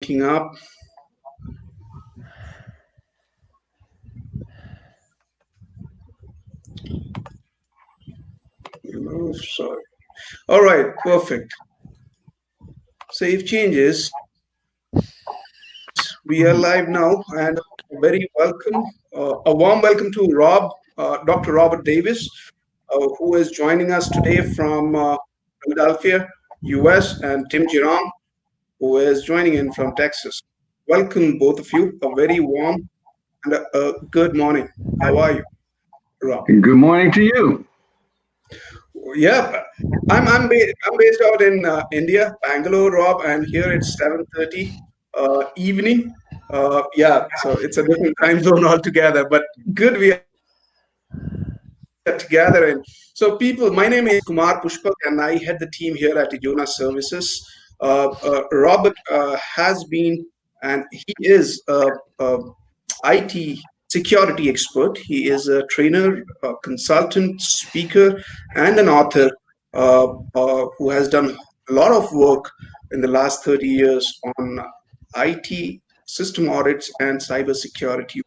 Waking up. Sorry. All right, perfect. Save changes. We are live now, and very welcome, a warm welcome to Dr. Robert Davis, who is joining us today from Philadelphia, US, and Tim Giron, who is joining in from Texas. Welcome, both of you. A very warm and a good morning. How are you, Rob? Good morning to you. Yeah, I'm based out in India, Bangalore, Rob, and here it's 7:30 evening. Yeah, so it's a different time zone altogether, but good we are together. And so, people, my name is Kumar Pushpak, and I head the team here at Ijona Services. Robert has been, and he is a IT security expert. He is a trainer, a consultant, speaker, and an author who has done a lot of work in the last 30 years on IT system audits and cybersecurity.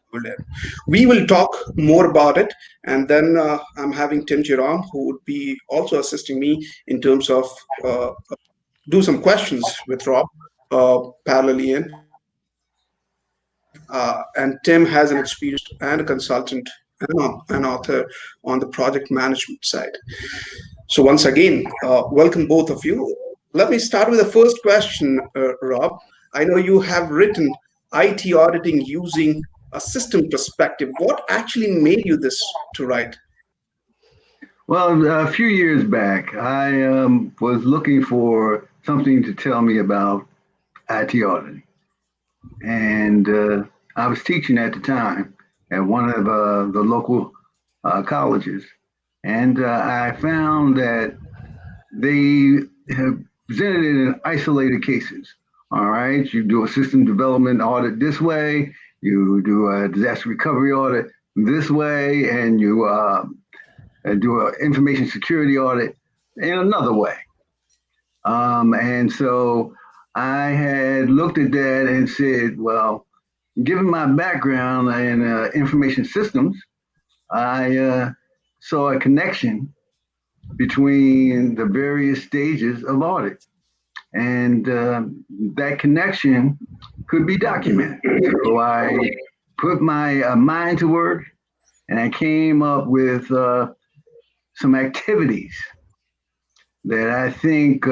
We will talk more about it, and then I'm having Tim Giron, who would be also assisting me in terms of do some questions with Rob parallelly in. And Tim has an experienced and a consultant and an author on the project management side. So once again, welcome both of you. Let me start with the first question, Rob. I know you have written IT auditing using a system perspective. What actually made you this to write? Well, a few years back, I was looking for something to tell me about IT auditing. And I was teaching at the time at one of the local colleges. And I found that they have presented it in isolated cases. All right, you do a system development audit this way, you do a disaster recovery audit this way, and you do an information security audit in another way. And so I had looked at that and said, well, given my background in information systems, I saw a connection between the various stages of audit. And that connection could be documented. So I put my mind to work, and I came up with some activities that I think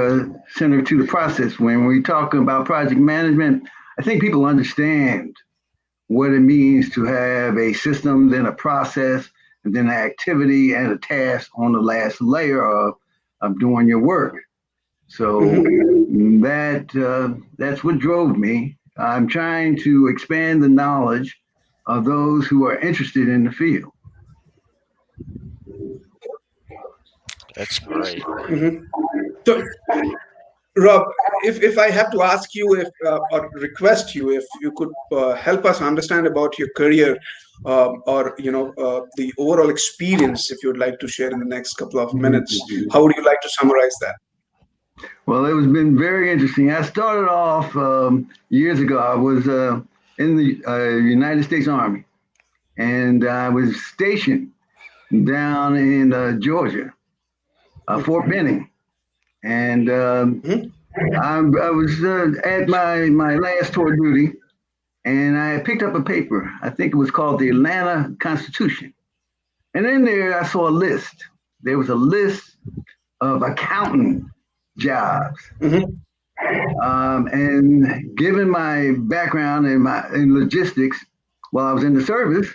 center to the process. When we talk about project management, I think people understand what it means to have a system, then a process, and then an activity and a task on the last layer of doing your work. So that's what drove me. I'm trying to expand the knowledge of those who are interested in the field. That's great. So, Rob, if I have to ask you or request you if you could help us understand about your career or the overall experience, if you would like to share in the next couple of minutes, how would you like to summarize that? Well, it has been very interesting. I started off years ago. I was in the United States Army, and I was stationed down in Georgia, Fort Benning. And I was at my last tour duty, and I picked up a paper. I think it was called the Atlanta Constitution. And in there, I saw a list. There was a list of accountant jobs. And given my background in logistics while I was in the service,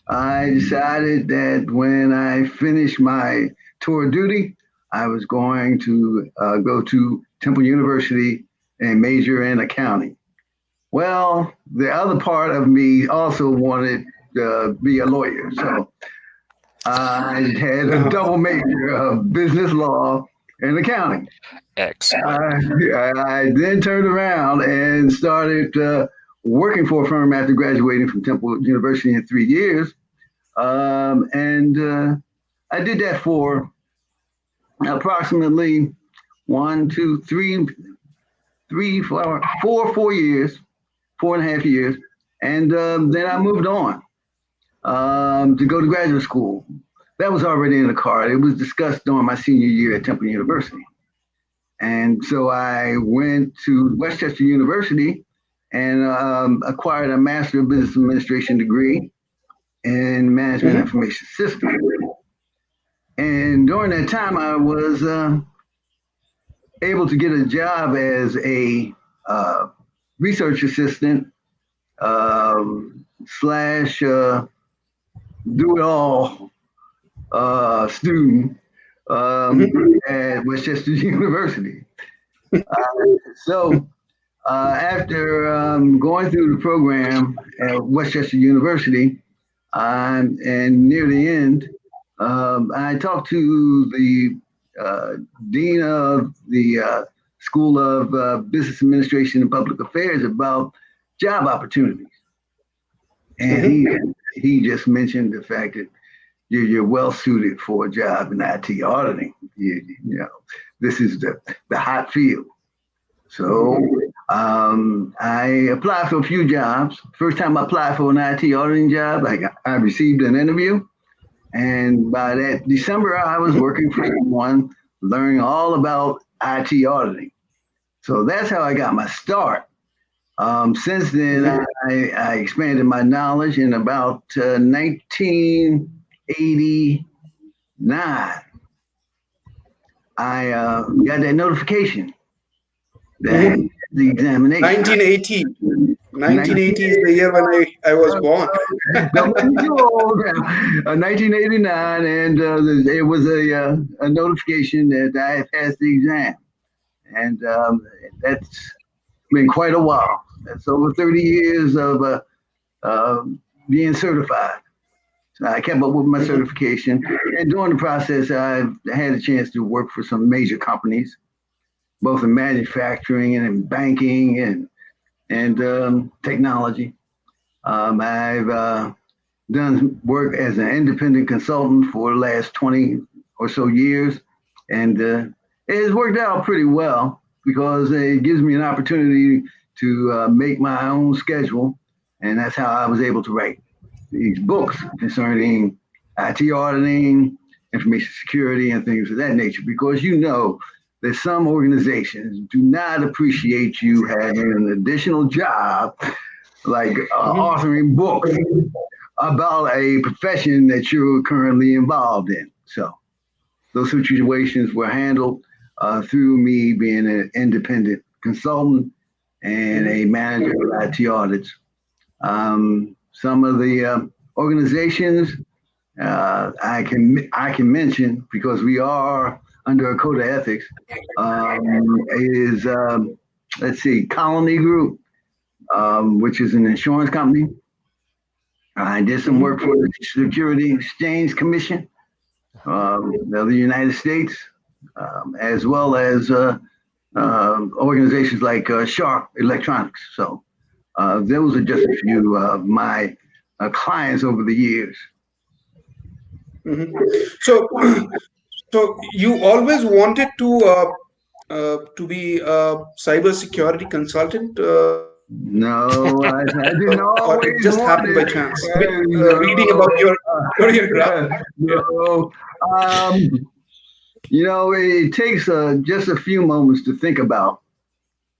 I decided that when I finished my tour of duty, I was going to go to Temple University and major in accounting. Well, the other part of me also wanted to be a lawyer. So I had a double major of business law and accounting. Excellent. I then turned around and started working for a firm after graduating from Temple University in 3 years. And I did that for approximately 4 years, 4.5 years. And then I moved on to go to graduate school. That was already in the card. It was discussed during my senior year at Temple University. And so I went to Westchester University and acquired a Master of Business Administration degree in Management Information Systems. And during that time, I was able to get a job as a research assistant slash do-it-all student at Westchester University. So after going through the program at Westchester University, and near the end, I talked to the dean of the School of Business Administration and Public Affairs about job opportunities. And he just mentioned the fact that you're well suited for a job in IT auditing. You know, this is the hot field. So I applied for a few jobs. First time I applied for an IT auditing job, I received an interview. And by that December, I was working for someone, learning all about IT auditing. So that's how I got my start. Since then, I expanded my knowledge. In about 1989, I got that notification that the examination. 1980. 1980 is the year when I was born. Don't make me too old. 1989, and there was a notification that I had passed the exam. And that's been quite a while. That's over 30 years of being certified. So I kept up with my certification. And during the process, I had a chance to work for some major companies, both in manufacturing and in banking and technology. I've done work as an independent consultant for the last 20 or so years. And it has worked out pretty well because it gives me an opportunity to make my own schedule. And that's how I was able to write these books concerning IT auditing, information security, and things of that nature, because you know that some organizations do not appreciate you having an additional job like authoring books about a profession that you're currently involved in. So those situations were handled through me being an independent consultant and a manager of IT audits. Some of the organizations I can mention, because we are under a code of ethics, is let's see, Colony Group, which is an insurance company. I did some work for the Security Exchange Commission of the United States, as well as organizations like Sharp Electronics. So those are just a few of my clients over the years. So you always wanted to be a cybersecurity consultant? No, I didn't Or always it just want happened by it. chance? Reading about your career graph. No, you know, it takes just a few moments to think about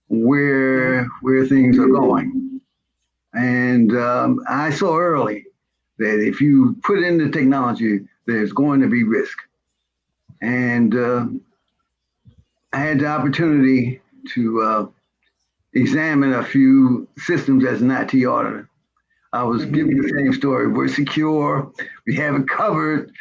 where things are going. And I saw early that if you put in the technology, there's going to be risk. And I had the opportunity to examine a few systems as an IT auditor. I was giving the same story. We're secure. We have it covered.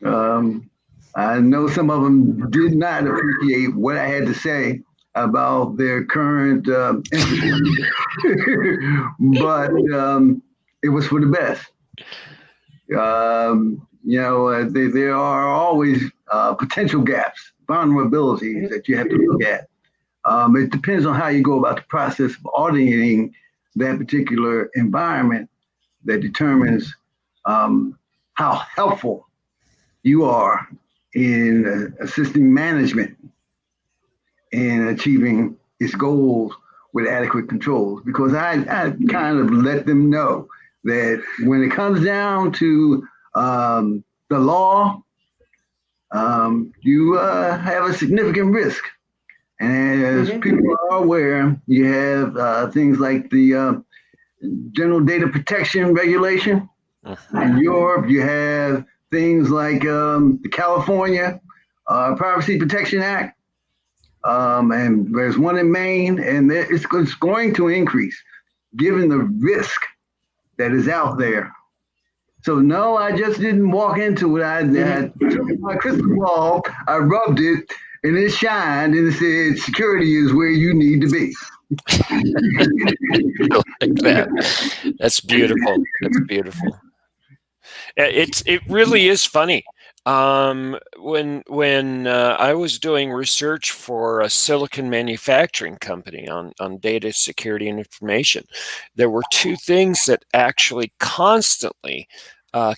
I know some of them did not appreciate what I had to say about their current infrastructure, but it was for the best. You know, there are always potential gaps, vulnerabilities that you have to look at. It depends on how you go about the process of auditing that particular environment that determines how helpful you are in assisting management in achieving its goals with adequate controls, because I kind of let them know that when it comes down to the law, you have a significant risk. And as people are aware, you have things like the General Data Protection Regulation. In Europe, you have things like the California Privacy Protection Act. And there's one in Maine, and it's going to increase given the risk that is out there. So no, I just didn't walk into it. I took my crystal ball, I rubbed it, and it shined, and it said, security is where you need to be. I like that. That's beautiful. That's beautiful. It really is funny. When I was doing research for a silicon manufacturing company on data security and information, there were two things that actually constantly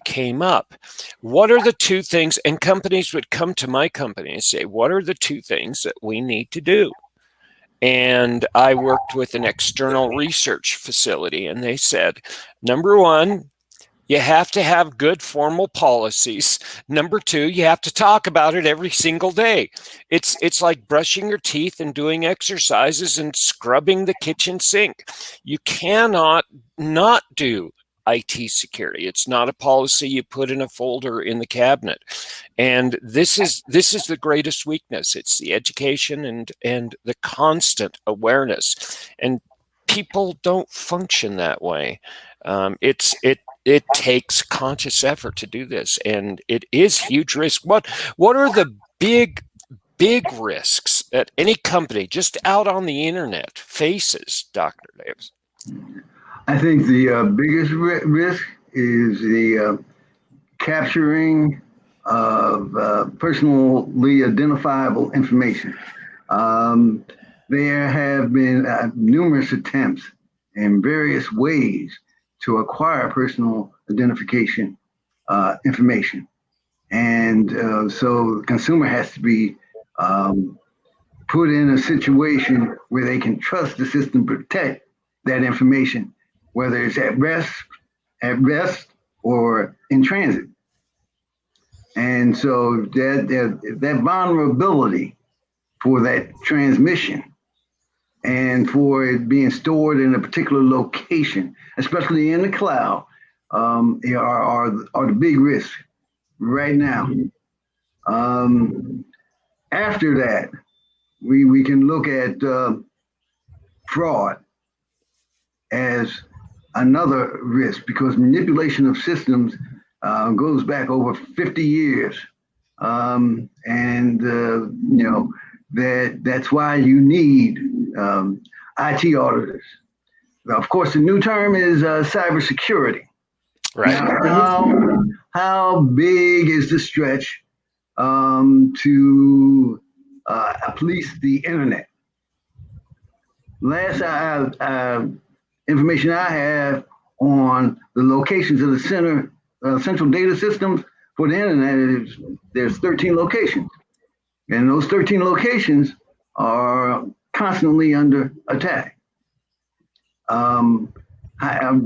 came up. What are the two things? And companies would come to my company and say, what are the two things that we need to do? And I worked with an external research facility, and they said, number one, you have to have good formal policies. Number two, you have to talk about it every single day. It's like brushing your teeth and doing exercises and scrubbing the kitchen sink. You cannot not do IT security. It's not a policy you put in a folder in the cabinet. And this is the greatest weakness. It's the education and the constant awareness. And people don't function that way. It takes conscious effort to do this, and it is huge risk. What are the big risks that any company just out on the internet faces, Dr. Davis? I think the biggest risk is the capturing of personally identifiable information. There have been numerous attempts in various ways to acquire personal identification information. And so the consumer has to be put in a situation where they can trust the system to protect that information, whether it's at rest or in transit. And so that vulnerability for that transmission and for it being stored in a particular location, especially in the cloud, are the big risks right now. After that, we can look at fraud as another risk, because manipulation of systems goes back over 50 years. That's why you need IT auditors. Now, of course, the new term is cybersecurity. Right. Now, how big is the stretch to police the internet? Last information I have on the locations of the central data systems for the internet is there's 13 locations. And those 13 locations are constantly under attack. Do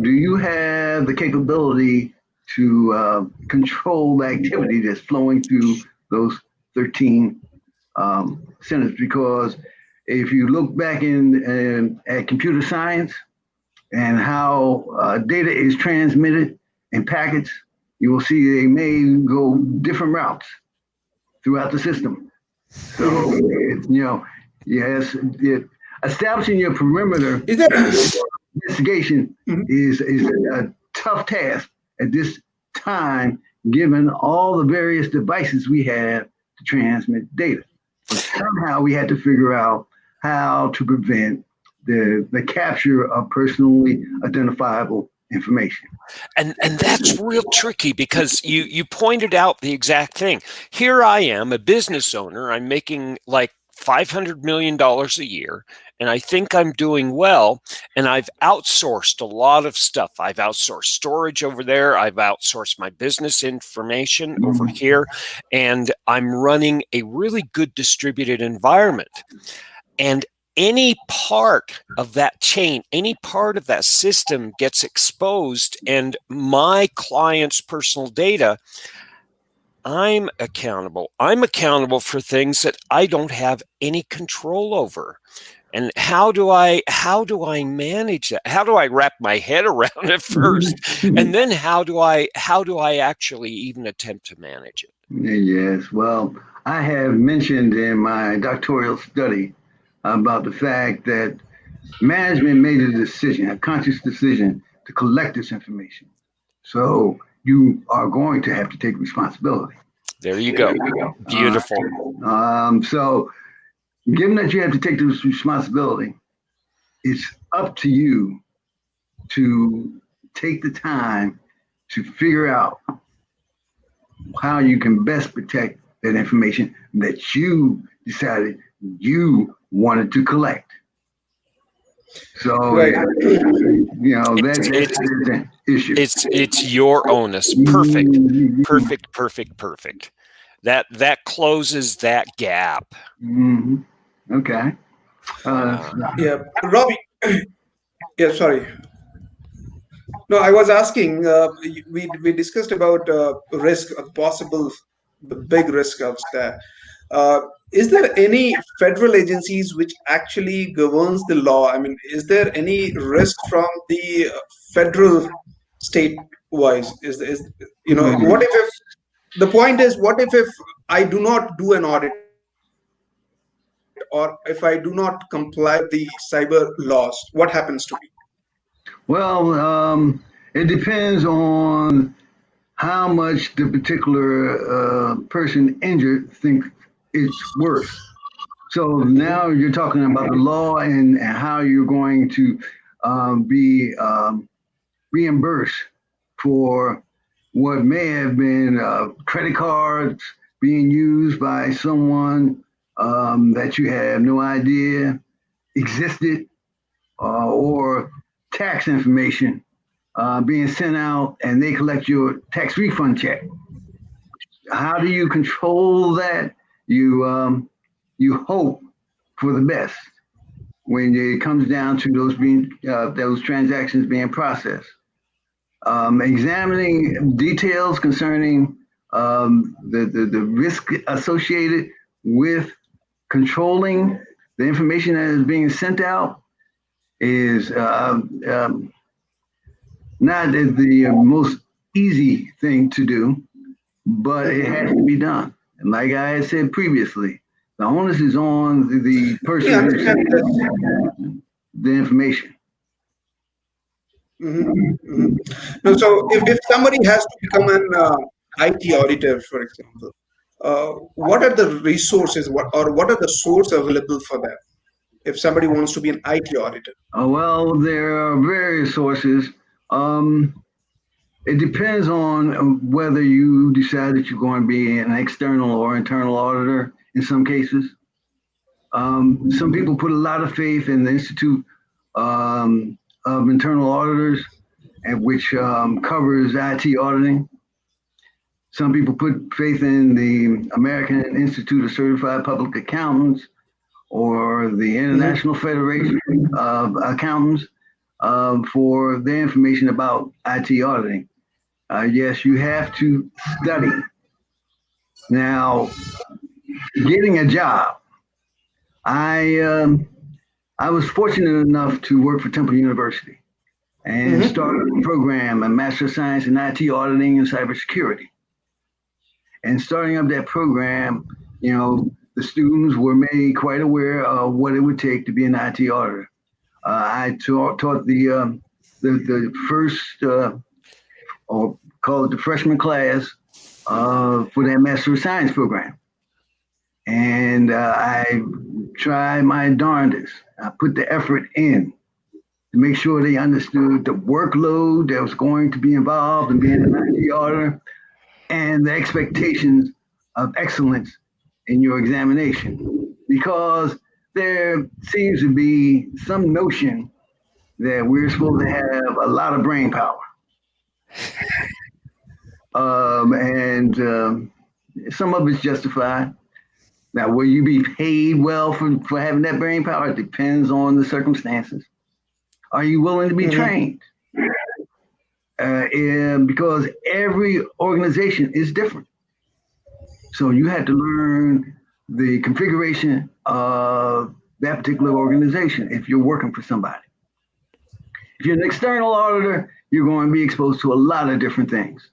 you have the capability to control the activity that's flowing through those 13 centers? Because if you look back at computer science and how data is transmitted in packets, you will see they may go different routes throughout the system. So, establishing your perimeter investigation is a tough task at this time, given all the various devices we have to transmit data. But somehow we had to figure out how to prevent the capture of personally identifiable information. And that's real tricky, because you pointed out the exact thing. Here I am, a business owner. I'm making like $500 million a year, and I think I'm doing well, and I've outsourced a lot of stuff. I've outsourced storage over there. I've outsourced my business information over here, and I'm running a really good distributed environment. And any part of that chain, any part of that system gets exposed and my client's personal data, I'm accountable. I'm accountable for things that I don't have any control over. And how do I manage that? How do I wrap my head around it first? And then how do I actually even attempt to manage it? Yes. Well, I have mentioned in my doctoral study about the fact that management made a decision, a conscious decision to collect this information. So you are going to have to take responsibility. There you go. Beautiful. So given that you have to take this responsibility, it's up to you to take the time to figure out how you can best protect that information that you decided you wanted to collect. So, Right. that's an issue. It's your onus. Perfect. That closes that gap. Mm-hmm. Okay. Yeah, Robbie. Yeah, sorry. No, I was asking. We discussed about risk, possible, the big risk of that. Uh, is there any federal agencies which actually governs the law? I mean, is there any risk from the federal state wise? Is what if the point is, what if I do not do an audit, or if I do not comply with the cyber laws, what happens to me? Well, it depends on how much the particular person injured think it's worth. So now you're talking about the law and how you're going to be reimbursed for what may have been credit cards being used by someone that you have no idea existed, or tax information being sent out and they collect your tax refund check. How do you control that? You hope for the best when it comes down to those transactions being processed. Examining details concerning the risk associated with controlling the information that is being sent out is not the most easy thing to do, but it has to be done. And like I had said previously, the onus is on the person Yeah, I who understand that. sent the information. Hmm. Hmm. No, so if somebody has to become an IT auditor, for example, what are the resources, what are the sources available for that? If somebody wants to be an IT auditor. Well, there are various sources. Um, it depends on whether you decide that you're going to be an external or internal auditor in some cases. Some people put a lot of faith in the Institute of Internal Auditors, and which covers IT auditing. Some people put faith in the American Institute of Certified Public Accountants or the Hmm. International Federation of Accountants for their information about IT auditing. Yes, you have to study. Now, getting a job. I I was fortunate enough to work for Temple University and Hmm. started a program, a Master of Science in IT Auditing and Cybersecurity. And starting up that program, the students were made quite aware of what it would take to be an IT auditor. I taught the first, or call it the freshman class, for that Master of Science program. And I tried my darndest. I put the effort in to make sure they understood the workload that was going to be involved in being an IT auditor and the expectations of excellence in your examination. Because there seems to be some notion that we're supposed to have a lot of brain power. And some of it's justified. Now, will you be paid well for having that brain power? It depends on the circumstances. Are you willing to be trained? Because every organization is different. So you have to learn the configuration of that particular organization if you're working for somebody. If you're an external auditor, you're going to be exposed to a lot of different things.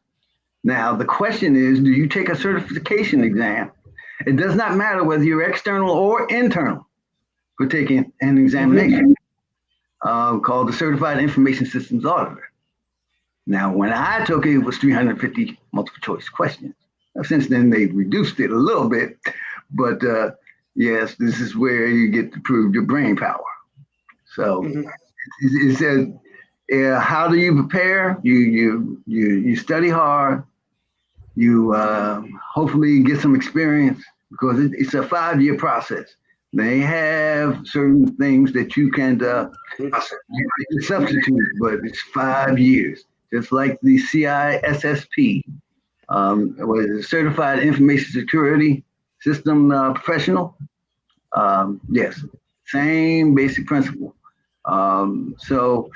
Now, the question is, do you take a certification exam? It does not matter whether you're external or internal for taking an examination called the Certified Information Systems Auditor. Now, when I took it, it was 350 multiple choice questions. Now, since then, they've reduced it a little bit, but yes, this is where you get to prove your brain power. So it says, how do you prepare? You study hard. You hopefully get some experience because it's a 5-year process. They have certain things that you can substitute, but it's 5 years. Just like the CISSP, was Certified Information Security System Professional. Yes, same basic principle. So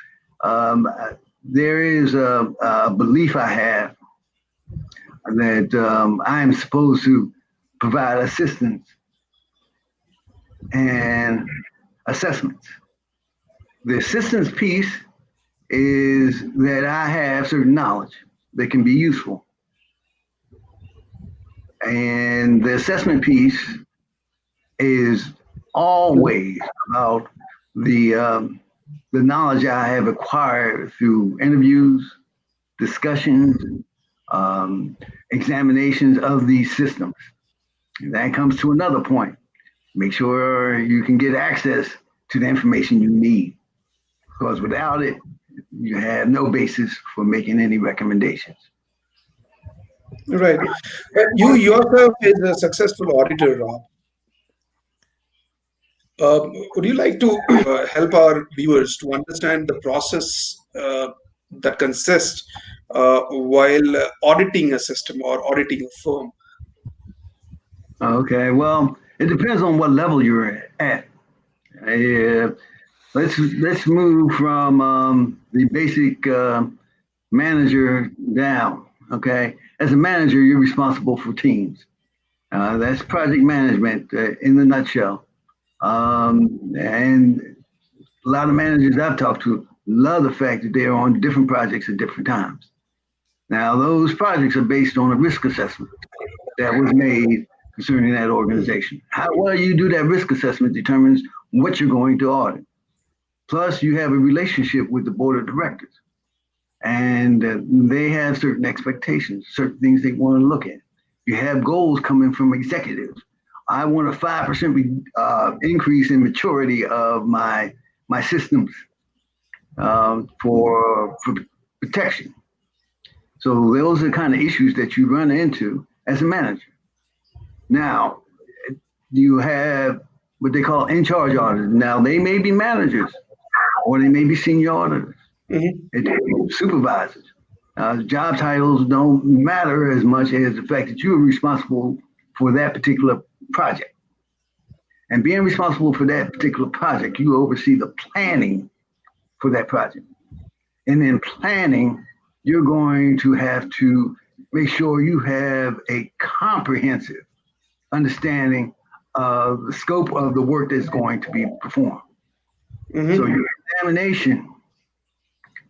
there is a belief I have that I am supposed to provide assistance and assessments. The assistance piece is that I have certain knowledge that can be useful. And the assessment piece is always about the knowledge I have acquired through interviews, discussions, examinations of these systems. And that comes to another point. Make sure you can get access to the information you need, because without it, you have no basis for making any recommendations. Right. You yourself is a successful auditor, Rob. Would you like to help our viewers to understand the process that consists while auditing a system or auditing a firm? Okay, well, it depends on what level you're at. Let's move from the basic manager down. Okay, as a manager, you're responsible for teams. That's project management in the nutshell. And a lot of managers I've talked to love the fact that they're on different projects at different times. Now, those projects are based on a risk assessment that was made concerning that organization. How well you do that risk assessment determines what you're going to audit. Plus, you have a relationship with the board of directors, and they have certain expectations, certain things they want to look at. You have goals coming from executives. I want a 5% increase in maturity of my systems for protection. So those are the kind of issues that you run into as a manager. Now, you have what they call in-charge auditors. Now, they may be managers or they may be senior auditors, supervisors. Job titles don't matter as much as the fact that you are responsible for that particular project. And being responsible for that particular project, you oversee the planning for that project. And in planning, you're going to have to make sure you have a comprehensive understanding of the scope of the work that's going to be performed. So your examination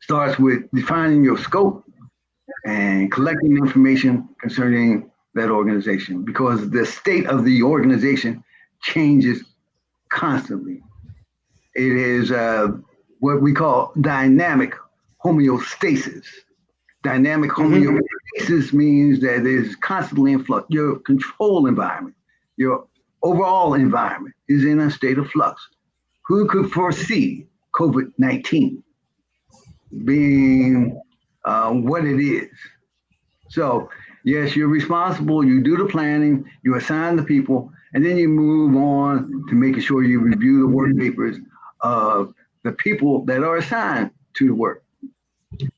starts with defining your scope and collecting information concerning that organization, because the state of the organization changes constantly. It is what we call dynamic homeostasis. Dynamic homeostasis means that it is constantly in flux. Your control environment, your overall environment is in a state of flux. Who could foresee COVID-19 being what it is? So, yes, you're responsible, you do the planning, you assign the people, and then you move on to making sure you review the work papers of the people that are assigned to the work.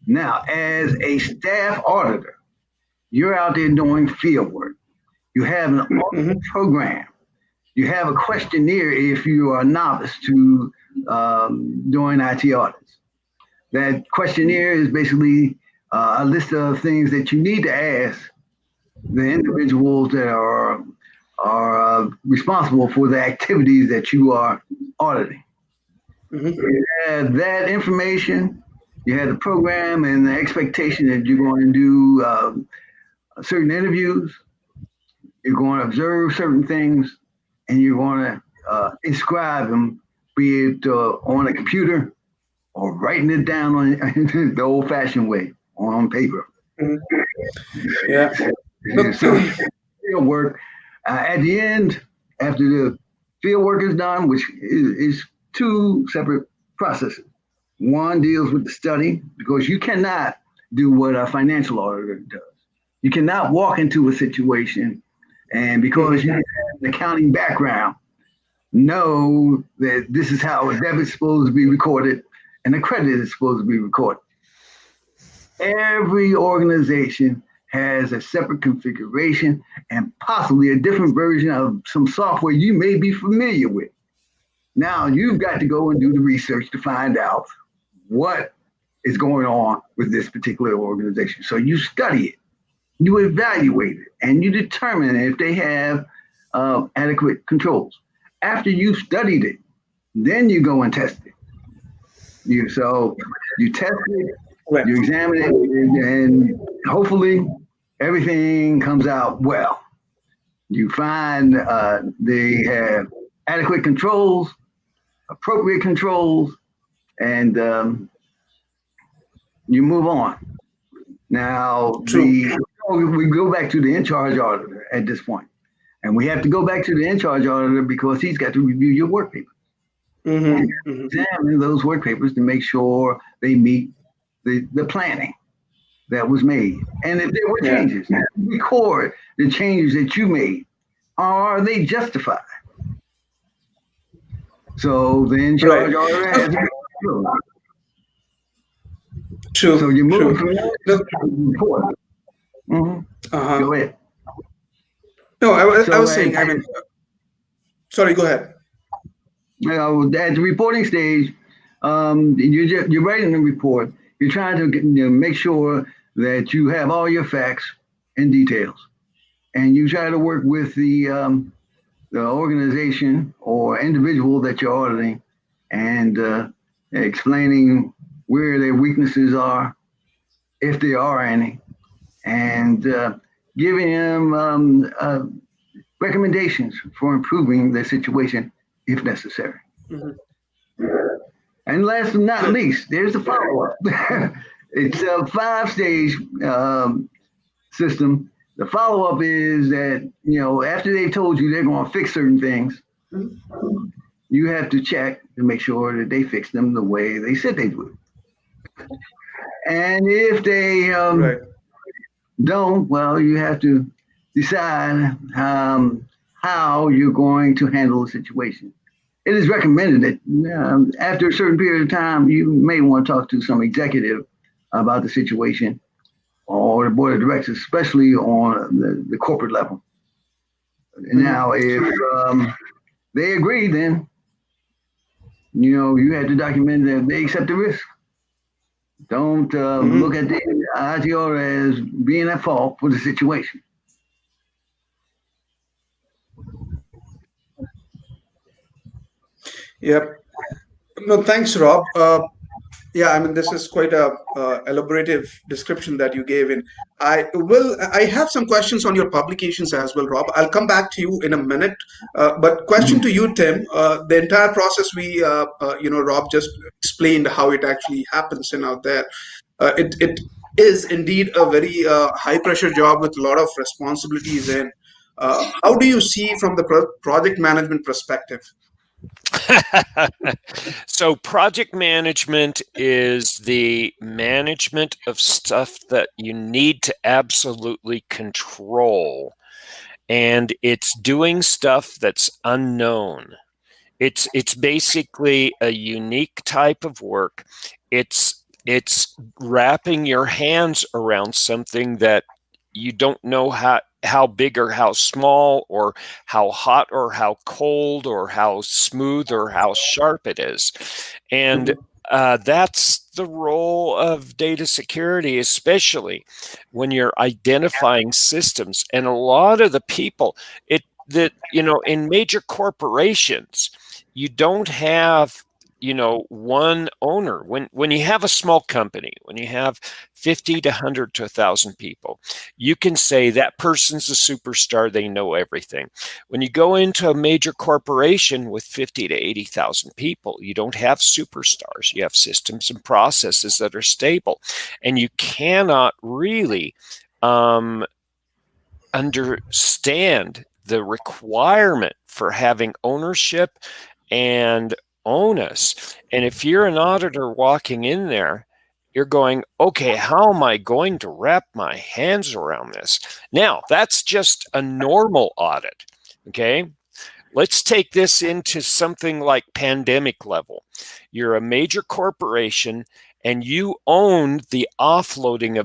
Now, as a staff auditor, you're out there doing field work. You have an audit program You have a questionnaire if you are a novice to doing IT audits. That questionnaire is basically a list of things that you need to ask the individuals that are responsible for the activities that you are auditing. Mm-hmm. You have that information, you have the program and the expectation that you're going to do certain interviews, you're going to observe certain things, and you're going to inscribe them, be it on a computer or writing it down on the old-fashioned way on paper. Mm-hmm. Yeah. So field work at the end, after the field work is done, which is two separate processes. One deals with the study because you cannot do what a financial auditor does. You cannot walk into a situation and because you have an accounting background, know that this is how a debit is supposed to be recorded and a credit is supposed to be recorded. Every organization has a separate configuration and possibly a different version of some software you may be familiar with. Now you've got to go and do the research to find out what is going on with this particular organization. So you study it, you evaluate it, and you determine if they have adequate controls. After you've studied it, then you go and test it. You test it, Right. you examine it, and hopefully everything comes out well. You find they have adequate controls, appropriate controls, and you move on. Now, True. we go back to the in-charge auditor at this point. And we have to go back to the in-charge auditor because he's got to review your work papers. Mm-hmm. Mm-hmm. Examine those work papers to make sure they meet the planning that was made. And if there were changes, record the changes that you made. Are they justified? So the in-charge auditor has to go. True. So you move True. from that to the report. Uh-huh. Go ahead. No, I was saying, I mean, sorry, go ahead. At the reporting stage, you're writing a report. You're trying to make sure that you have all your facts and details, and you try to work with the organization or individual that you're auditing, and explaining where their weaknesses are, if there are any, and giving them recommendations for improving the situation if necessary. Mm-hmm. And last but not least, there's the follow-up. It's a 5-stage system. The follow-up is that, after they've told you they're going to fix certain things, you have to check to make sure that they fix them the way they said they would. And if they don't, well, you have to decide how you're going to handle the situation. It is recommended that after a certain period of time, you may want to talk to some executive about the situation or the board of directors, especially on the corporate level. Now, if they agree, then, you have to document that they accept the risk. Don't look at the IT auditor as being at fault for the situation. Yep. No, thanks, Rob. Yeah, I mean, this is quite a elaborative description that you gave. And I have some questions on your publications as well, Rob. I'll come back to you in a minute. But question to you, Tim. The entire process Rob just explained how it actually happens and out there. It is indeed a very high pressure job with a lot of responsibilities. And how do you see from the project management perspective? So project management is the management of stuff that you need to absolutely control. And it's doing stuff that's unknown. It's basically a unique type of work. It's wrapping your hands around something that you don't know how big or how small, or how hot or how cold, or how smooth or how sharp it is. And that's the role of data security, especially when you're identifying systems. And a lot of the people, in major corporations, you don't have one owner. When you have a small company, when you have 50 to 100 to 1,000 people, you can say that person's a superstar, they know everything. When you go into a major corporation with 50 to 80,000 people, you don't have superstars. You have systems and processes that are stable, and you cannot really understand the requirement for having ownership and onus. And if you're an auditor walking in there, you're going, okay, how am I going to wrap my hands around this? Now, that's just a normal audit, okay? Let's take this into something like pandemic level. You're a major corporation and you own the offloading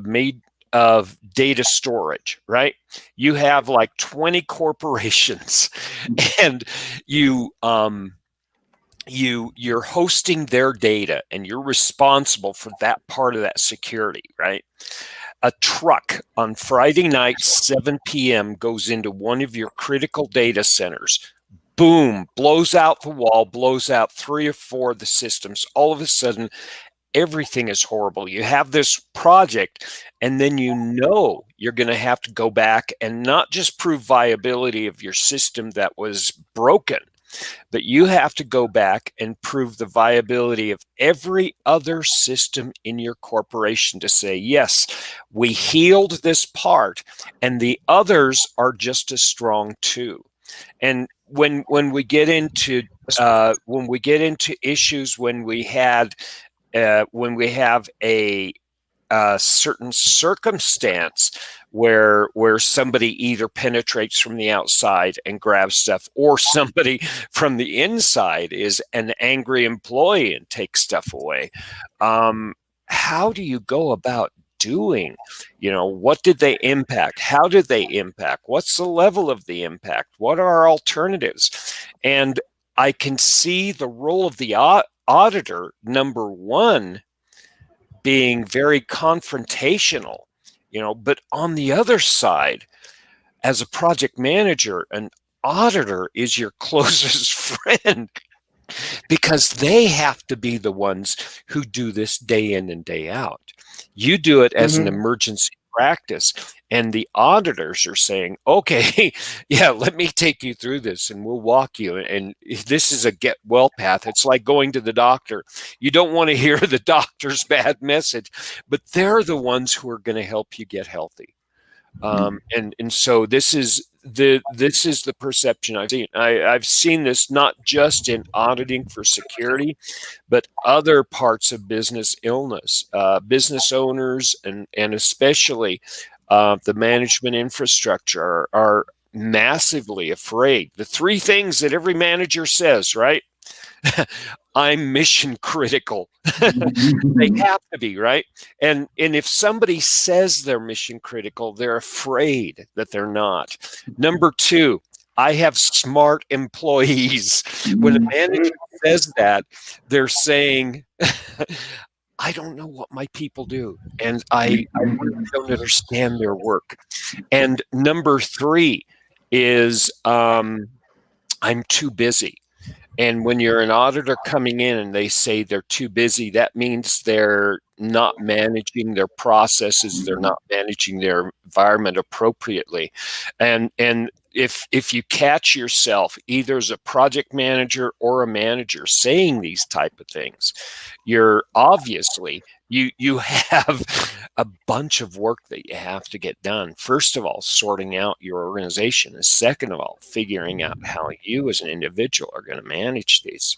of data storage, right? You have like 20 corporations and you're hosting their data and you're responsible for that part of that security, right? A truck on Friday night, 7 p.m. goes into one of your critical data centers. Boom, blows out the wall, blows out 3 or 4 of the systems. All of a sudden, everything is horrible. You have this project, and then you're going to have to go back and not just prove viability of your system that was broken, but you have to go back and prove the viability of every other system in your corporation to say, yes, we healed this part, and the others are just as strong too. And when we get into issues when we have a certain circumstance where somebody either penetrates from the outside and grabs stuff, or somebody from the inside is an angry employee and takes stuff away, how do you go about doing? What did they impact? How did they impact? What's the level of the impact? What are our alternatives? And I can see the role of the auditor, number one, being very confrontational, but on the other side, as a project manager, an auditor is your closest friend, because they have to be the ones who do this day in and day out. You do it as an emergency practice, and the auditors are saying, okay, yeah, let me take you through this and we'll walk you. And this is a get well path. It's like going to the doctor. You don't want to hear the doctor's bad message, but they're the ones who are going to help you get healthy. And so this is the perception I've seen. I've seen this not just in auditing for security, but other parts of business illness. Business owners and especially the management infrastructure are massively afraid. The 3 things that every manager says, right? I'm mission critical. They have to be, right? And if somebody says they're mission critical, they're afraid that they're not. Number 2, I have smart employees. When a manager says that, they're saying, I don't know what my people do, and I really don't understand their work. And number 3 is I'm too busy. And when you're an auditor coming in and they say they're too busy, that means they're not managing their processes, they're not managing their environment appropriately. And if you catch yourself either as a project manager or a manager saying these type of things, you're obviously you have a bunch of work that you have to get done. First of all, sorting out your organization, and second of all, figuring out how you as an individual are going to manage these.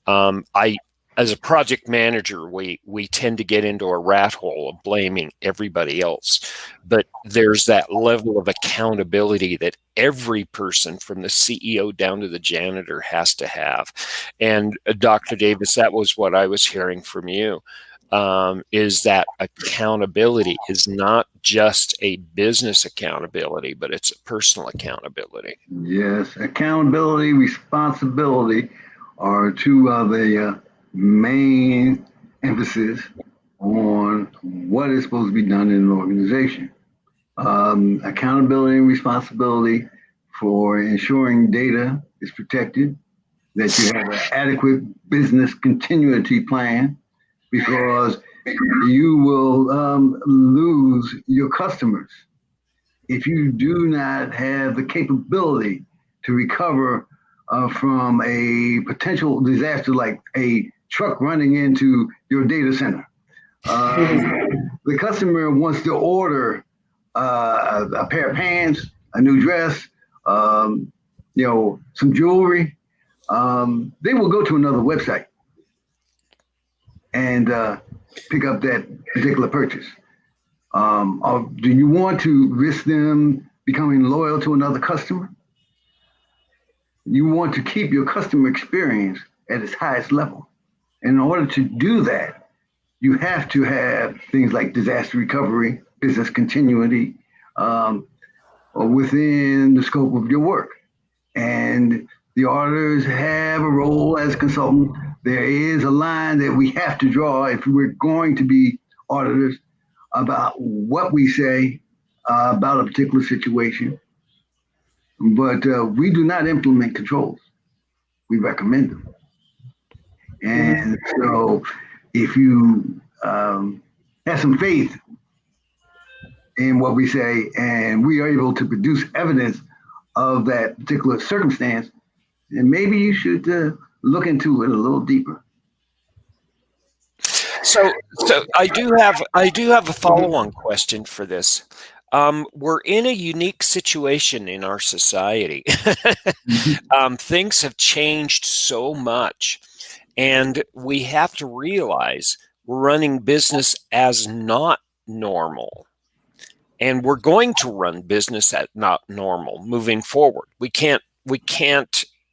As a project manager, we tend to get into a rat hole of blaming everybody else. But there's that level of accountability that every person from the CEO down to the janitor has to have. And Dr. Davis, that was what I was hearing from you. is that accountability is not just a business accountability, but it's a personal accountability. Yes, accountability, responsibility are two of the main emphasis on what is supposed to be done in an organization. Accountability and responsibility for ensuring data is protected, that you have an adequate business continuity plan, because you will lose your customers if you do not have the capability to recover from a potential disaster like a truck running into your data center. The customer wants to order a pair of pants, a new dress, some jewelry. They will go to another website and pick up that particular purchase. Or do you want to risk them becoming loyal to another customer? You want to keep your customer experience at its highest level. And in order to do that, you have to have things like disaster recovery, business continuity, within the scope of your work. And the auditors have a role as consultants. There is a line that we have to draw if we're going to be auditors about what we say about a particular situation. But we do not implement controls. We recommend them. And so if you have some faith in what we say and we are able to produce evidence of that particular circumstance, then maybe you should look into it a little deeper. So I do have a follow-on question for this. We're in a unique situation in our society. Things have changed so much, and we have to realize we're running business as not normal. And we're going to run business at not normal moving forward. We can't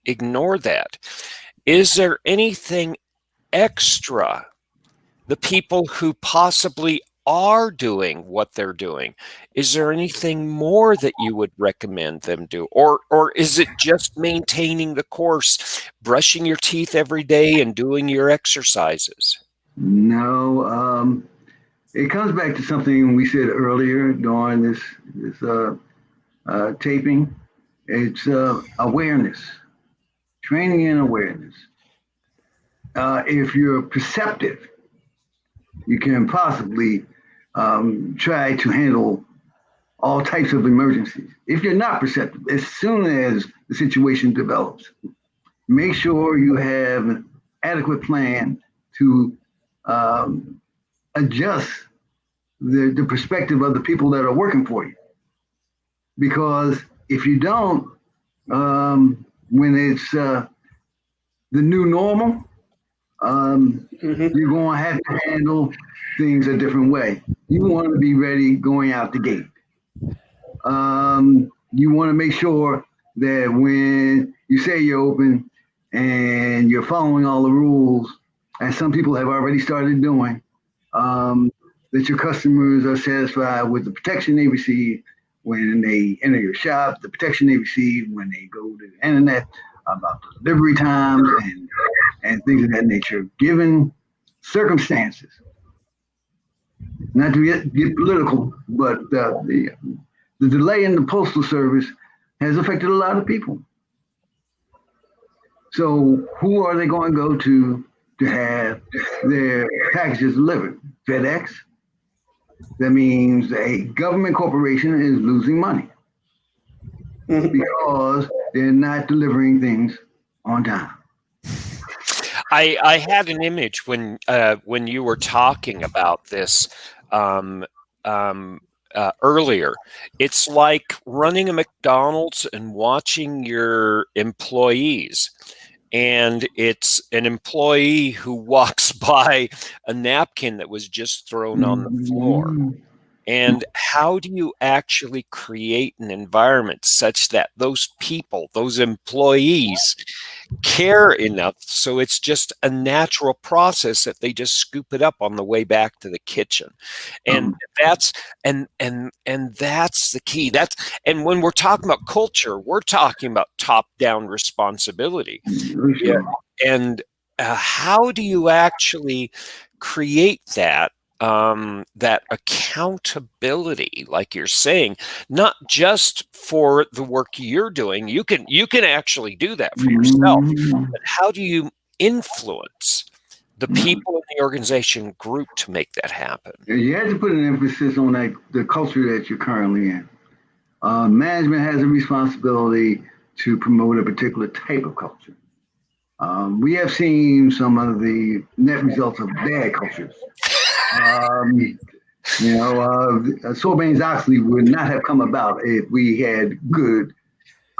ignore that. Is there anything extra the people who possibly are doing what they're doing, is there anything more that you would recommend them do? Or is it just maintaining the course, brushing your teeth every day and doing your exercises? No, it comes back to something we said earlier during this taping. It's awareness, training and awareness. If you're perceptive, you can possibly try to handle all types of emergencies. If you're not perceptive, as soon as the situation develops, make sure you have an adequate plan to adjust the perspective of the people that are working for you. Because if you don't, when it's the new normal, you're going to have to handle things a different way. You want to be ready going out the gate. You want to make sure that when you say you're open and you're following all the rules, as some people have already started doing, that your customers are satisfied with the protection they receive when they enter your shop, the protection they receive when they go to the internet, about the delivery times and things of that nature, given circumstances. Not to get political, but the delay in the Postal Service has affected a lot of people. So who are they going to go to have their packages delivered? FedEx? That means a government corporation is losing money because they're not delivering things on time. I had an image when you were talking about this earlier. It's like running a McDonald's and watching your employees. And it's an employee who walks by a napkin that was just thrown on the floor. And how do you actually create an environment such that those people, those employees, care enough so it's just a natural process that they just scoop it up on the way back to the kitchen? And that's that's the key. And when we're talking about culture, we're talking about top-down responsibility. Yeah. And how do you actually create that that accountability, like you're saying, not just for the work you're doing? You can actually do that for yourself, but how do you influence the people in the organization group to make that happen? You have to put an emphasis on the culture that you're currently in. Management has a responsibility to promote a particular type of culture. We have seen some of the net results of bad cultures. Sarbanes-Oxley would not have come about if we had good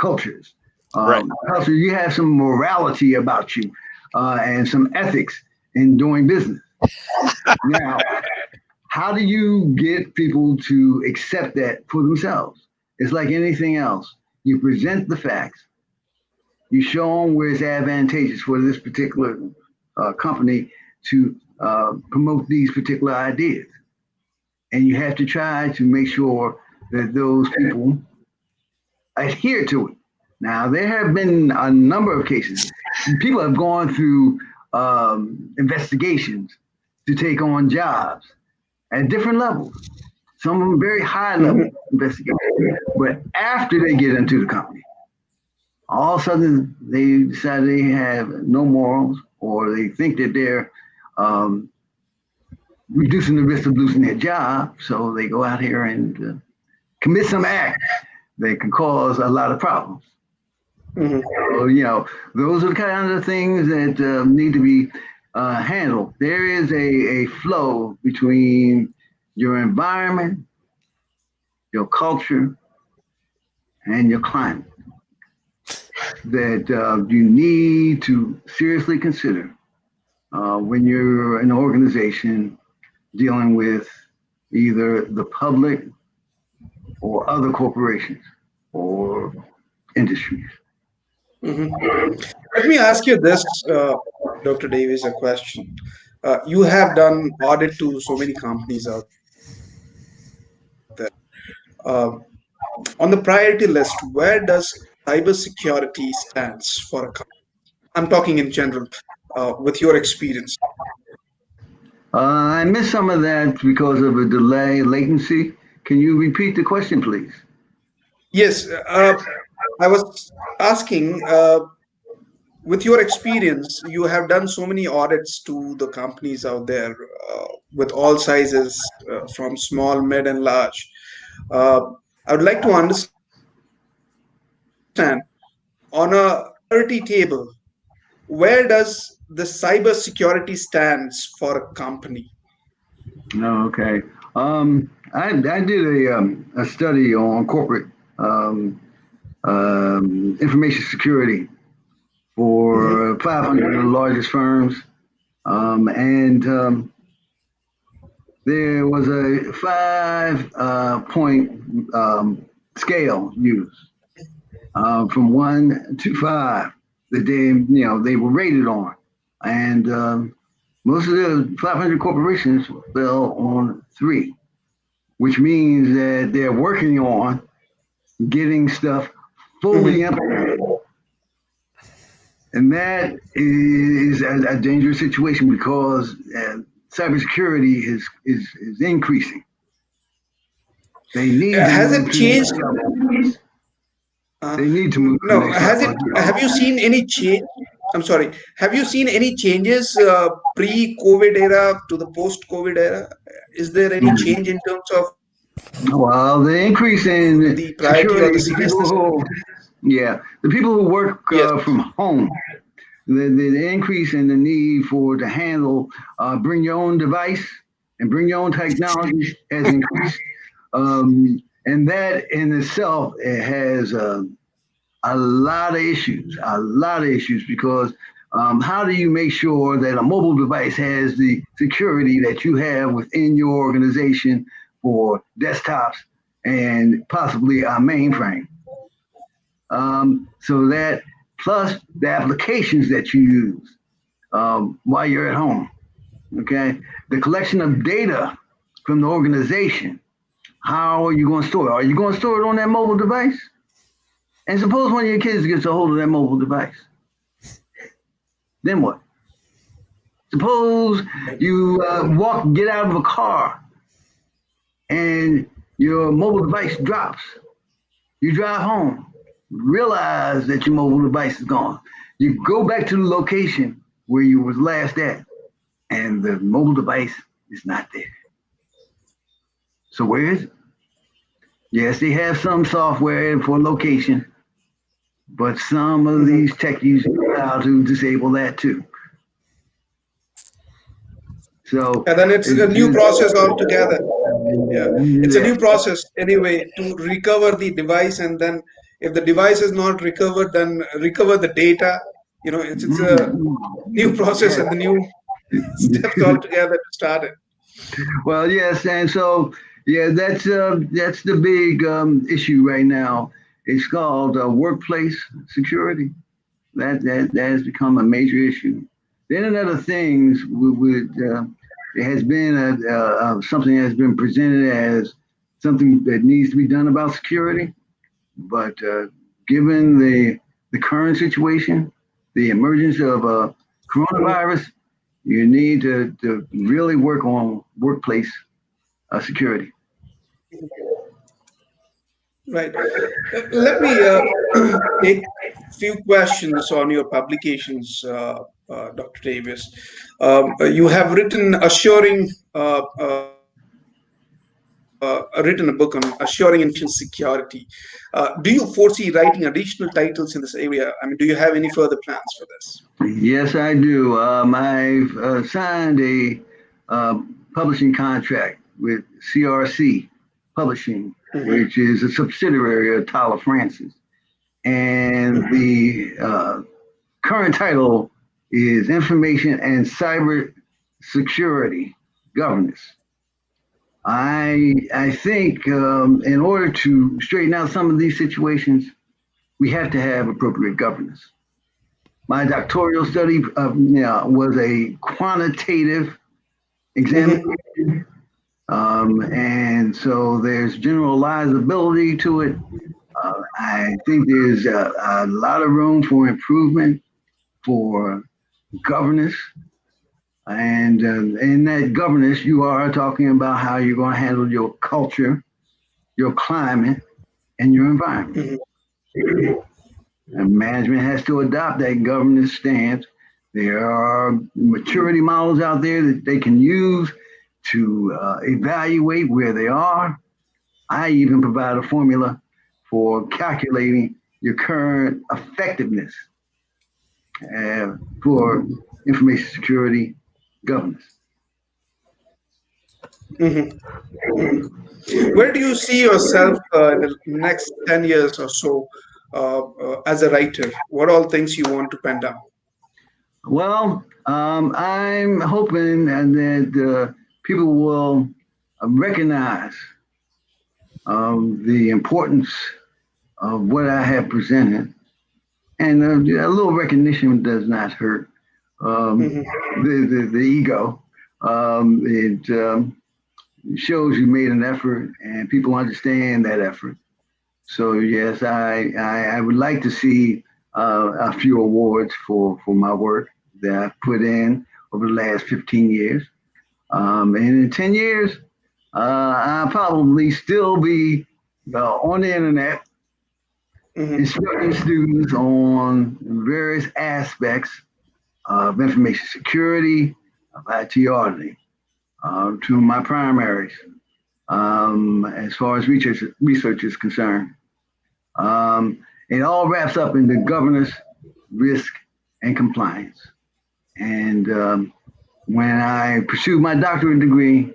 cultures. Right. Culture, you have some morality about you and some ethics in doing business. Now, how do you get people to accept that for themselves? It's like anything else. You present the facts. You show them where it's advantageous for this particular company to promote these particular ideas. And you have to try to make sure that those people adhere to it. Now, there have been a number of cases. People have gone through investigations to take on jobs at different levels. Some of them very high level investigations. But after they get into the company, all of a sudden they decide they have no morals, or they think that they're reducing the risk of losing their job. So they go out here and commit some act that can cause a lot of problems. So, those are the kind of things that need to be handled. There is a flow between your environment, your culture, and your climate that you need to seriously consider when you're an organization dealing with either the public or other corporations or industries. Let me ask you this, Dr. Davis, a question. You have done audit to so many companies out there. On the priority list, where does cybersecurity stands for a company? I'm talking in general, with your experience. I missed some of that because of a delay, latency. Can you repeat the question, please? Yes, I was asking, with your experience, you have done so many audits to the companies out there with all sizes, from small, mid, and large. Uh, I would like to understand, on a priority table, where does the cybersecurity stands for a company? No, okay. I did a study on corporate information security for 500 of the largest firms, and there was a 5-point scale used from 1 to 5 that they were rated on, and most of the 500 corporations fell on 3, which means that they're working on getting stuff fully implemented. And that is a dangerous situation because cybersecurity is increasing. They need to Has move it to the next changed? level. They need to move to the No, next has it? level. Have you seen any change? I'm sorry. Have you seen any changes pre-COVID era to the post-COVID era? Is there any change in terms of Well, the increase in the priority or security, the seriousness? the people who work Yes. from home, the increase in the need to handle, bring your own device and bring your own technology has increased. And that in itself, it has a lot of issues because how do you make sure that a mobile device has the security that you have within your organization for desktops and possibly a mainframe. So that plus the applications that you use while you're at home. Okay, the collection of data from the organization. How are you going to store it? Are you going to store it on that mobile device? And suppose one of your kids gets a hold of that mobile device. Then what? Suppose you get out of a car and your mobile device drops. You drive home, realize that your mobile device is gone. You go back to the location where you was last at, and the mobile device is not there. So where is it? Yes, they have some software for location, but some of these techies know how to disable that too. So And then it's a new process altogether. Yeah, it's a new process anyway to recover the device, and then if the device is not recovered, then recover the data. It's a new process and the new steps altogether to start it. Well, yes, and so that's the big issue right now. It's called workplace security. That has become a major issue. The Internet of Things it has been something that has been presented as something that needs to be done about security, but given the current situation, the emergence of coronavirus, you need to really work on workplace security. Right. Let me take a few questions on your publications, Dr. Davis. You have written a book on assuring information security. Do you foresee writing additional titles in this area? I mean, do you have any further plans for this? Yes, I do. I've signed a publishing contract with CRC Publishing, which is a subsidiary of Tyler Francis. And the current title is Information and Cyber Security Governance. I think in order to straighten out some of these situations, we have to have appropriate governance. My doctoral study was a quantitative examination, and so there's generalizability to it. I think there's a lot of room for improvement for governance. And in that governance, you are talking about how you're going to handle your culture, your climate, and your environment. And management has to adopt that governance stance. There are maturity models out there that they can use to evaluate where they are. I even provide a formula for calculating your current effectiveness for information security governance. Where do you see yourself in the next 10 years or so as a writer? What all things you want to pen down? Well, I'm hoping that people will recognize the importance of what I have presented, and a little recognition does not hurt the ego. It shows you made an effort, and people understand that effort. So yes, I would like to see a few awards for my work that I've put in over the last 15 years. And in 10 years, I'll probably still be on the internet instructing students on various aspects of information security, of IT auditing, to my primaries, as far as research is concerned. It all wraps up into governance, risk, and compliance. And when I pursued my doctorate degree,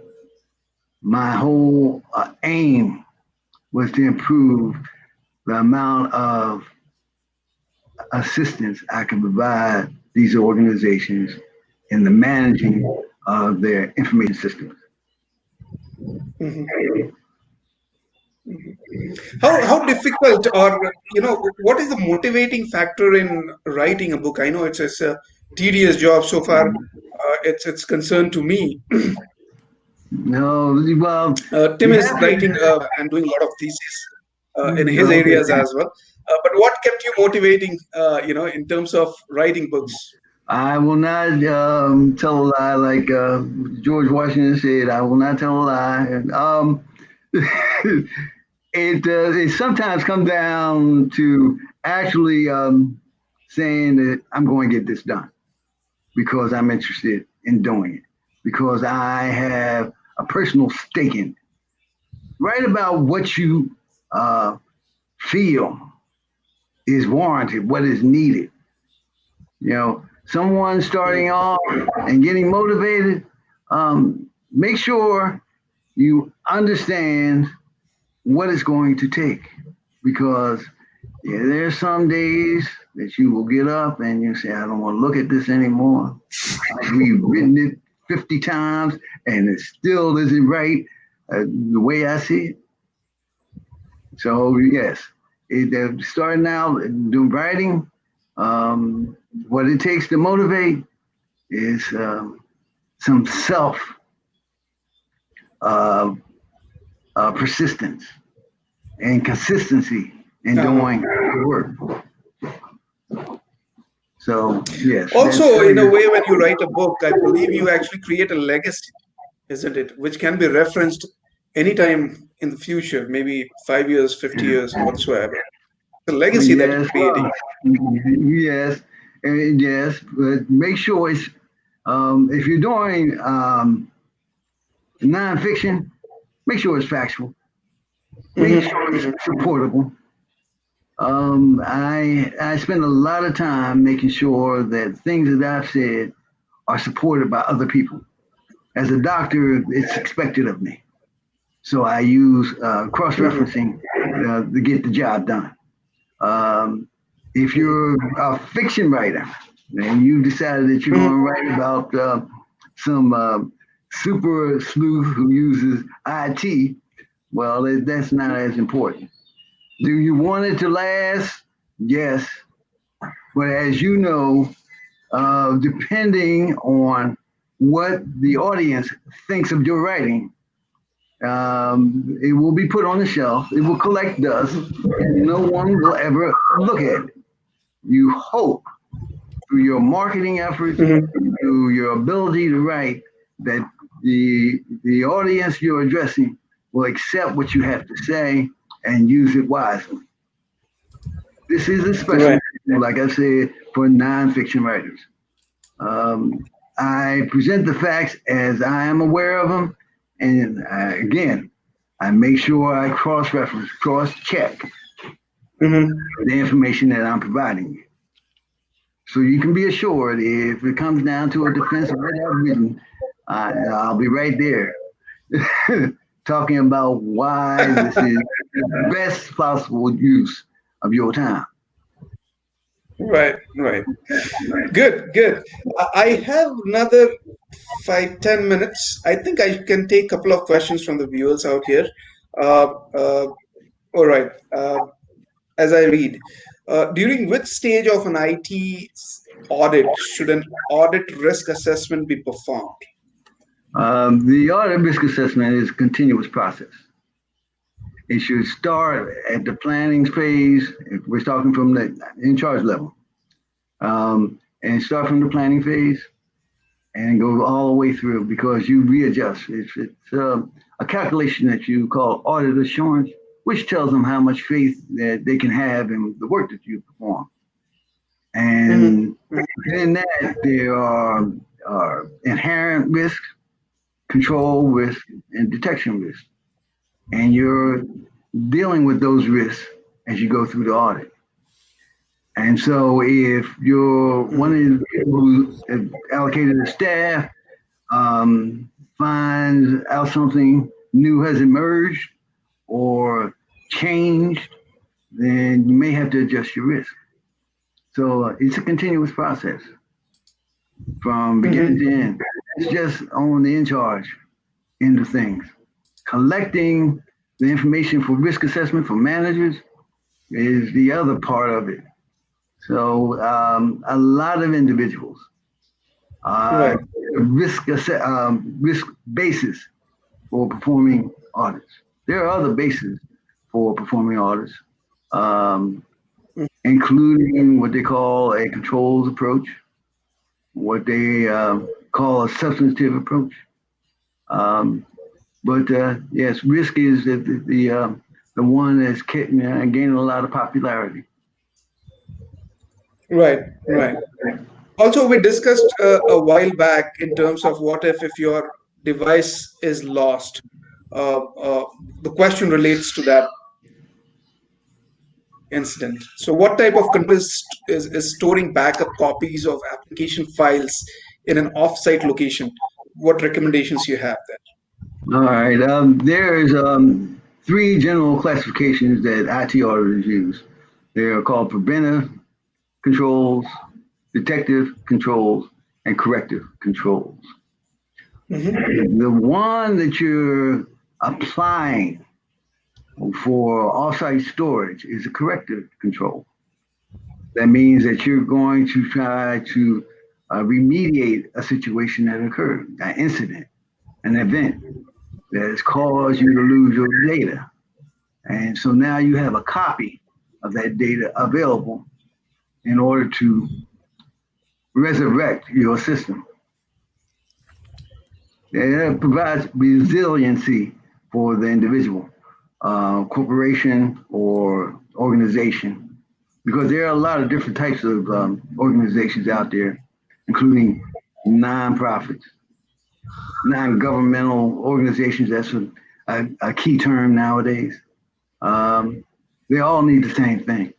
my whole aim was to improve the amount of assistance I can provide these organizations in the managing of their information systems. Mhm. How difficult, or what is the motivating factor in writing a book? I know it's a tedious job so far. It's concerned to me. No, well, Tim you is have writing to. and doing a lot of thesis in his Okay. areas as well. But what kept you motivating, in terms of writing books? I will not tell a lie like George Washington said. I will not tell a lie. And, it sometimes comes down to actually saying that I'm going to get this done because I'm interested in doing it because I have a personal stake in it. Write about what you uh, feel is warranted, what is needed. Someone starting off and getting motivated, make sure you understand what it's going to take because there's some days that you will get up and you say, I don't want to look at this anymore. We've written it 50 times and it still isn't right the way I see it. So, yes, starting out doing writing, what it takes to motivate is some self uh, persistence and consistency in Uh-huh. doing the work. So yes, that's Also, in a way, when you write a book, I believe you actually create a legacy, isn't it? Which can be referenced anytime in the future, maybe 5 years, 50 years, whatsoever. The legacy that you're yes, creating. yes, and yes. But make sure it's if you're doing nonfiction, make sure it's factual. Make Hmm. sure it's Hmm. supportable. I spend a lot of time making sure that things that I've said are supported by other people. As a doctor, it's expected of me. So I use cross Hmm. referencing to get the job done. Um, if you're a fiction writer and you decided that you're Hmm. going to write about some super sleuth who uses IT, well, that's not as important. Do you want it to last? Yes. But as you know, depending on what the audience thinks of your writing, it will be put on the shelf. It will collect dust, and no one will ever look at it. You hope through your marketing efforts, Hmm. through your ability to write, that the audience you're addressing will accept what you have to say and use it wisely. This is especially, Right. like I said, for nonfiction writers. Um, I present the facts as I am aware of them, and again, I make sure I cross-reference, cross-check Hmm. the information that I'm providing you. So you can be assured if it comes down to a defense of what I've written, I'll be right there talking about why this is the best possible use of your time. Right. Right. Good. Good. I have another 5, 10 minutes. I think I can take a couple of questions from the viewers out here. Uh, uh, all right. As I read, during which stage of an IT audit should an audit risk assessment be performed? The audit risk assessment is a continuous process. It should start at the planning phase. If we're talking from the in charge level, and start from the planning phase and go all the way through because you readjust. It's a calculation that you call audit assurance, which tells them how much faith that they can have in the work that you perform. Hmm. And in that, there are inherent risks, control risk, and detection risk. And you're dealing with those risks as you go through the audit. And so if you're one Hmm. of the people who have allocated the staff, finds out something new has emerged or changed, then you may have to adjust your risk. So it's a continuous process from beginning Hmm. to end. It's just on the in charge end of things. collecting the information for risk assessment for managers is the other part of it. So a lot of individuals Right. risk basis for performing audits. There are other bases for performing audits, including what they call a controls approach, what they call a substantive approach. But yes, risk is the one that's gaining a lot of popularity. Right. Right. Also, we discussed a while back in terms of what if your device is lost. The question relates to that incident. So, what type of control is storing backup copies of application files in an off-site location? What recommendations you have there? All right. There's three general classifications that IT auditors use. They are called preventive controls, detective controls, and corrective controls. Mm-hmm. The one that you're applying for offsite storage is a corrective control. That means that you're going to try to remediate a situation that occurred, an incident, an event that has caused you to lose your data. And so now you have a copy of that data available in order to resurrect your system. And it provides resiliency for the individual, corporation, or organization, because there are a lot of different types of organizations out there, including nonprofits, non-governmental organizations. That's a key term nowadays. They all need the same thing.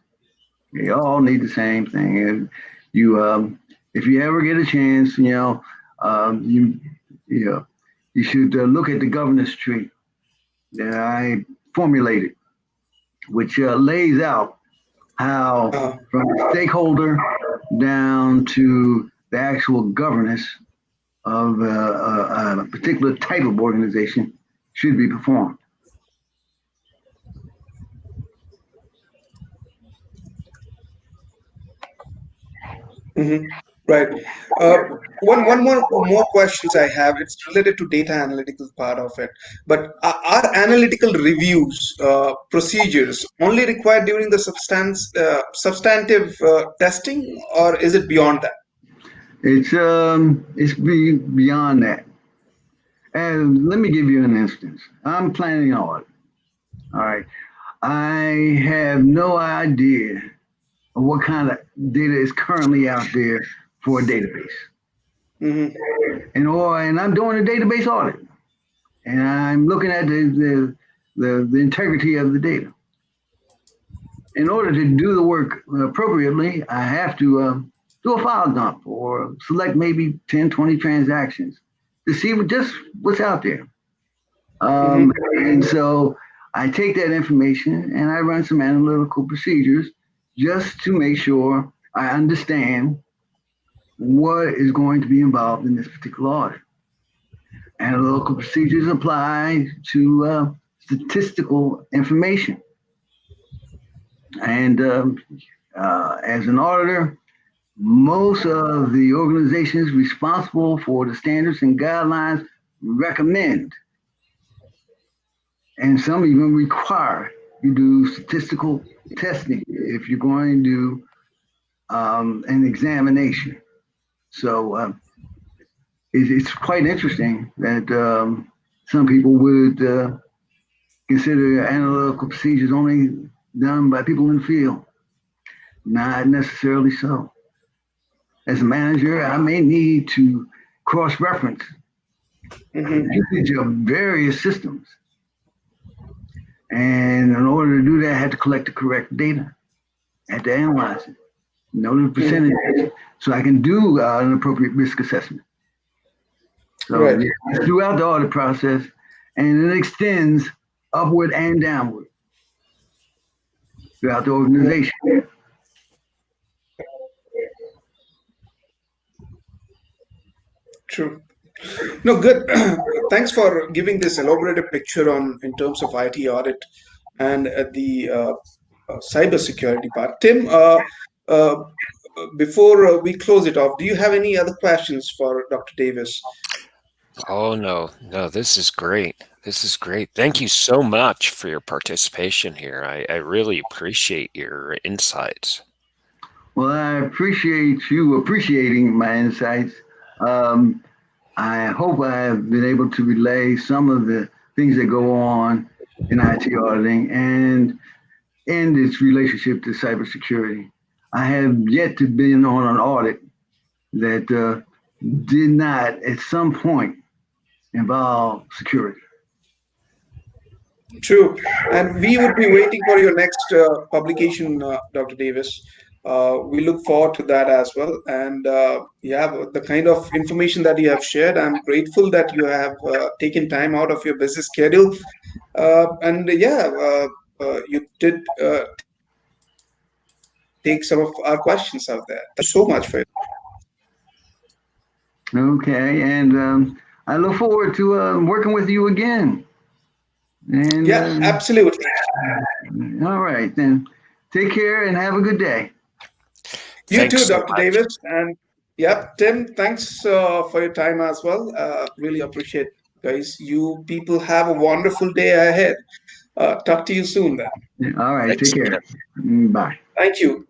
They all need the same thing. And if you ever get a chance, you should look at the governance tree that I formulated, which lays out how from the stakeholder down to the actual governance of a particular type of organization should be performed. Mm-hmm. Right. Uh, one more questions I have. It's related to data analytical part of it. But are analytical reviews procedures only required during the substantive testing, or is it beyond that? It's beyond that. And let me give you an instance. I'm planning an audit. All right. I have no idea of what kind of data is currently out there for a database. Mm-hmm. And I'm doing a database audit. And I'm looking at the integrity of the data. In order to do the work appropriately, I have to do a file dump or select maybe 10, 20 transactions to see just what's out there. Mm-hmm. And so I take that information and I run some analytical procedures just to make sure I understand what is going to be involved in this particular audit. Analytical procedures apply to statistical information. And as an auditor, most of the organizations responsible for the standards and guidelines recommend, and some even require, you do statistical testing if you're going to do an examination. So it's quite interesting that some people would consider analytical procedures only done by people in the field. Not necessarily so. As a manager, I may need to cross-reference Mm-hmm. usage of various systems. And in order to do that, I had to collect the correct data. I had to analyze it, know the percentages, so I can do an appropriate risk assessment. So Right. yeah, throughout the audit process, and it extends upward and downward throughout the organization. True. No, good. Thanks for giving this elaborated picture on in terms of IT audit and the cybersecurity part. Tim, uh, before we close it off, do you have any other questions for Dr. Davis? Oh, no, no, this is great. This is great. Thank you so much for your participation here. I really appreciate your insights. Well, I appreciate you appreciating my insights. Um, I hope I have been able to relay some of the things that go on in IT auditing and its relationship to cybersecurity. I have yet to be on an audit that did not at some point involve security. True. And we would be waiting for your next publication, Dr. Davis. We look forward to that as well. And yeah, the kind of information that you have shared, I'm grateful that you have taken time out of your busy schedule. And yeah, you did take some of our questions out there. Thank you so much for it. Okay, and I look forward to working with you again. And Yeah, absolutely. all right, then take care and have a good day. You Thanks too, so Dr. much. Davis. And yep, Tim, thanks for your time as well. Really appreciate, guys. You people have a wonderful day ahead. Talk to you soon then. All right, take Thanks, care. Tim. Bye. Thank you.